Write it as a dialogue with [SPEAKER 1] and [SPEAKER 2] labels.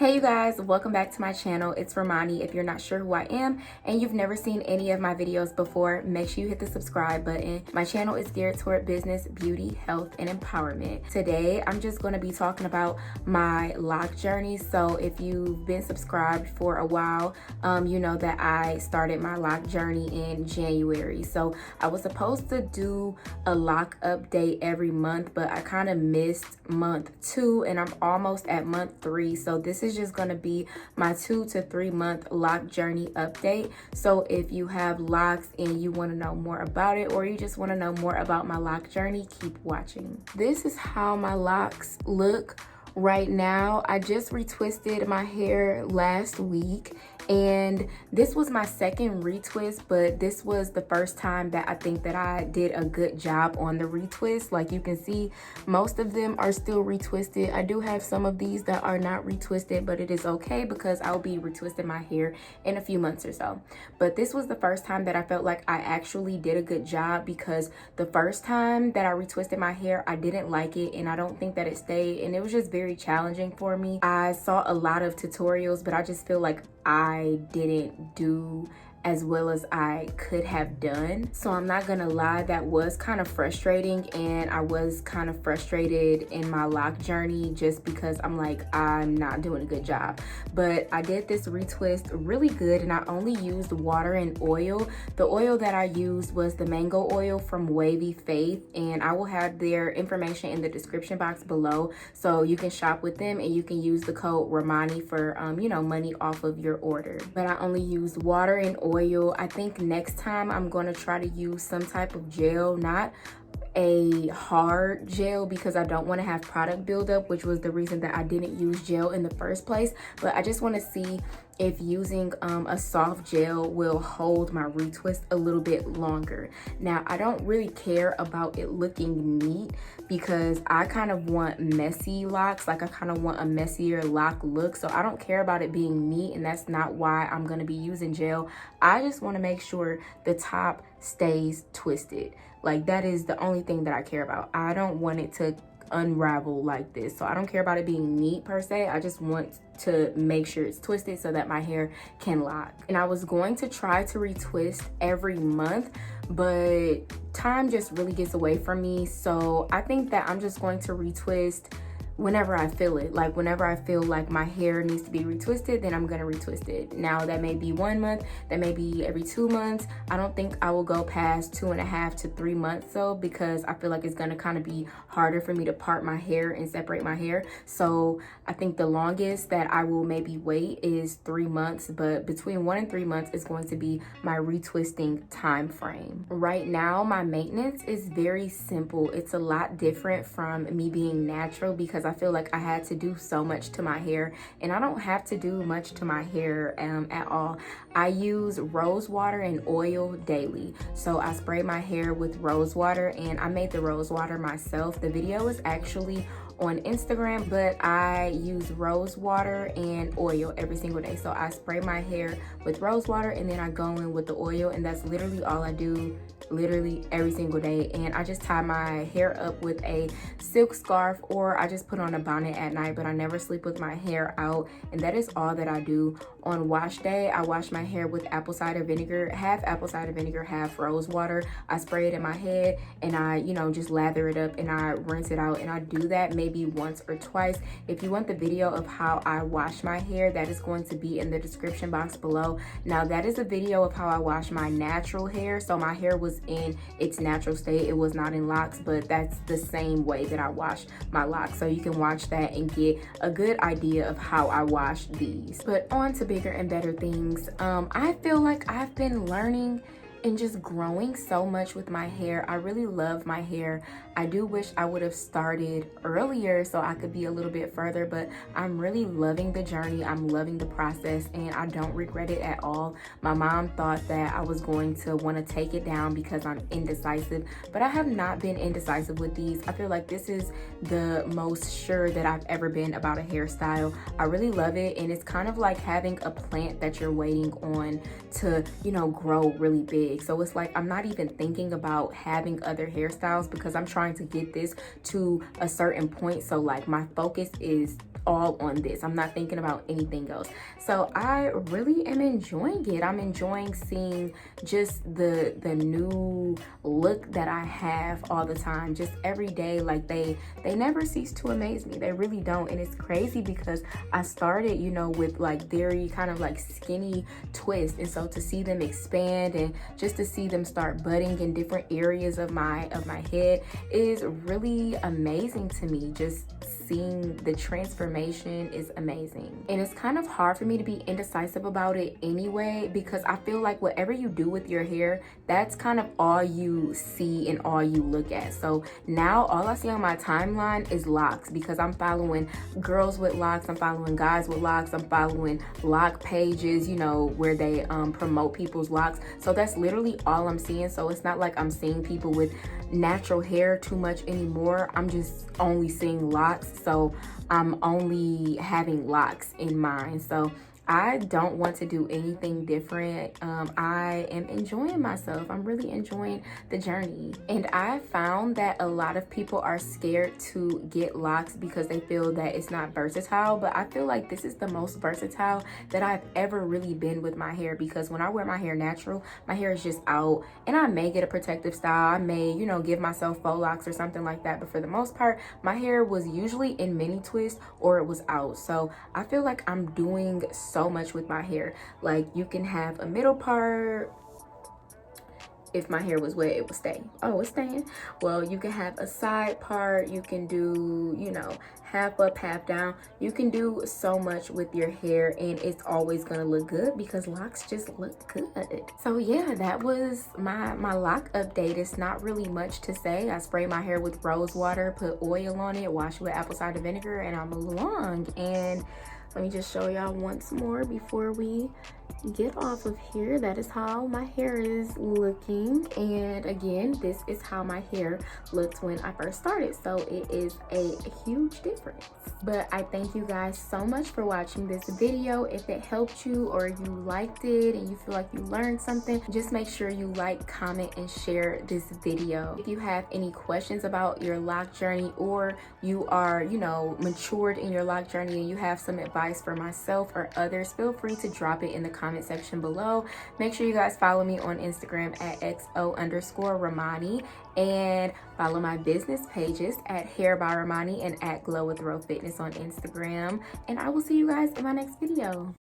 [SPEAKER 1] Hey you guys, welcome back to my channel. It's Romani. If you're not sure who I am and you've never seen any of my videos before, make sure you hit the subscribe button. My channel is geared toward business, beauty, health, and empowerment. Today, I'm just going to be talking about my loc journey. So if you've been subscribed for a while, you know that I started my loc journey in January. So I was supposed to do a loc update every month, but I kind of missed month 2 and I'm almost at month 3. So this is just going to be my 2 to 3 month loc journey update. So if you have locs and you want to know more about it, or you just want to know more about my loc journey, keep watching. This is how my locs look right now. I just retwisted my hair last week, and this was my second retwist, but this was the first time that I think that I did a good job on the retwist. Like you can see, most of them are still retwisted. I do have some of these that are not retwisted, but it is okay because I'll be retwisting my hair in a few months or so. But this was the first time that I felt like I actually did a good job, because the first time that I retwisted my hair, I didn't like it, and I don't think that it stayed, and it was just very challenging for me. I saw a lot of tutorials, but I just feel like I didn't do as well as I could have done. So I'm not gonna lie, that was kind of frustrating, and I was kind of frustrated in my loc journey just because I'm like, I'm not doing a good job. But I did this retwist really good, and I only used water and oil. The oil that I used was the mango oil from Wavy Faith, and I will have their information in the description box below, so you can shop with them and you can use the code Romani for you know, money off of your order. But I only used water and oil. I think next time I'm going to try to use some type of gel, not a hard gel, because I don't want to have product buildup, which was the reason that I didn't use gel in the first place. But I just want to see if using a soft gel will hold my retwist a little bit longer. Now, I don't really care about it looking neat, because I kind of want messy locs. Like I kind of want a messier loc look. So I don't care about it being neat, and that's not why I'm going to be using gel. I just want to make sure the top stays twisted. Like that is the only thing that I care about. I don't want it to unravel like this. So I don't care about it being neat per se. I just want to make sure it's twisted so that my hair can lock. And I was going to try to retwist every month, but time just really gets away from me. So I think that I'm just going to retwist whenever I feel it. Like whenever I feel like my hair needs to be retwisted, then I'm gonna retwist it. Now that may be 1 month, that may be every 2 months. I don't think I will go past 2.5 to 3 months though, because I feel like it's gonna kind of be harder for me to part my hair and separate my hair. So I think the longest that I will maybe wait is 3 months, but between 1 and 3 months is going to be my retwisting time frame. Right now, my maintenance is very simple. It's a lot different from me being natural, because I feel like I had to do so much to my hair, and I don't have to do much to my hair at all. I use rose water and oil daily. So I spray my hair with rose water, and I made the rose water myself. The video is actually on Instagram, but I use rose water and oil every single day. So I spray my hair with rose water, and then I go in with the oil, and that's literally all I do, literally every single day. And I just tie my hair up with a silk scarf, or I just put on a bonnet at night, but I never sleep with my hair out. And that is all that I do. On wash day, I wash my hair with apple cider vinegar, half apple cider vinegar, half rose water. I spray it in my head, and I, you know, just lather it up, and I rinse it out. And I do that maybe once or twice. If you want the video of how I wash my hair, that is going to be in the description box below. Now, that is a video of how I wash my natural hair. So my hair was in its natural state. It was not in locs, but that's the same way that I wash my locs. So you can watch that and get a good idea of how I wash these. But on to bigger and better things. I feel like I've been learning and just growing so much with my hair. I really love my hair. I do wish I would have started earlier so I could be a little bit further, but I'm really loving the journey. I'm loving the process, and I don't regret it at all. My mom thought that I was going to want to take it down because I'm indecisive, but I have not been indecisive with these. I feel like this is the most sure that I've ever been about a hairstyle. I really love it, and it's kind of like having a plant that you're waiting on to, you know, grow really big. So it's like I'm not even thinking about having other hairstyles because I'm trying to get this to a certain point. So like my focus is all on this. I'm not thinking about anything else. So I really am enjoying it. I'm enjoying seeing just the new look that I have all the time, just every day. Like they never cease to amaze me. They really don't. And it's crazy because I started, you know, with like very kind of like skinny twists, and so to see them expand and just to see them start budding in different areas of my head is really amazing to me. Just seeing the transformation is amazing. And it's kind of hard for me to be indecisive about it anyway, because I feel like whatever you do with your hair, that's kind of all you see and all you look at. So now all I see on my timeline is locks, because I'm following girls with locks, I'm following guys with locks, I'm following lock pages, you know, where they promote people's locks. So that's literally all I'm seeing. So it's not like I'm seeing people with natural hair too much anymore. I'm just only seeing locks. So I'm only having locks in mind. So I don't want to do anything different. I am enjoying myself. I'm really enjoying the journey. And I found that a lot of people are scared to get locks because they feel that it's not versatile. But I feel like this is the most versatile that I've ever really been with my hair, because when I wear my hair natural, my hair is just out, and I may get a protective style. I may, you know, give myself faux locks or something like that. But for the most part, my hair was usually in mini twists or it was out. So I feel like I'm doing so much with my hair. Like, you can have a middle part. If my hair was wet, it would stay. Oh, it's staying. Well, you can have a side part. You can do, you know, half up, half down. You can do so much with your hair, and it's always gonna look good because locks just look good. So yeah, that was my lock update. It's not really much to say. I spray my hair with rose water, put oil on it, wash it with apple cider vinegar, and I move along. And let me just show y'all once more before we get off of here. That is how my hair is looking. And again, this is how my hair looked when I first started. So it is a huge difference. But I thank you guys so much for watching this video. If it helped you or you liked it and you feel like you learned something, just make sure you like, comment, and share this video. If you have any questions about your lock journey, or you are, you know, matured in your lock journey and you have some advice for myself or others, feel free to drop it in the comment section below. Make sure you guys follow me on Instagram at XO_Romani, and follow my business pages at Hair by Romani and at Glow with Ro Fitness on Instagram. And I will see you guys in my next video.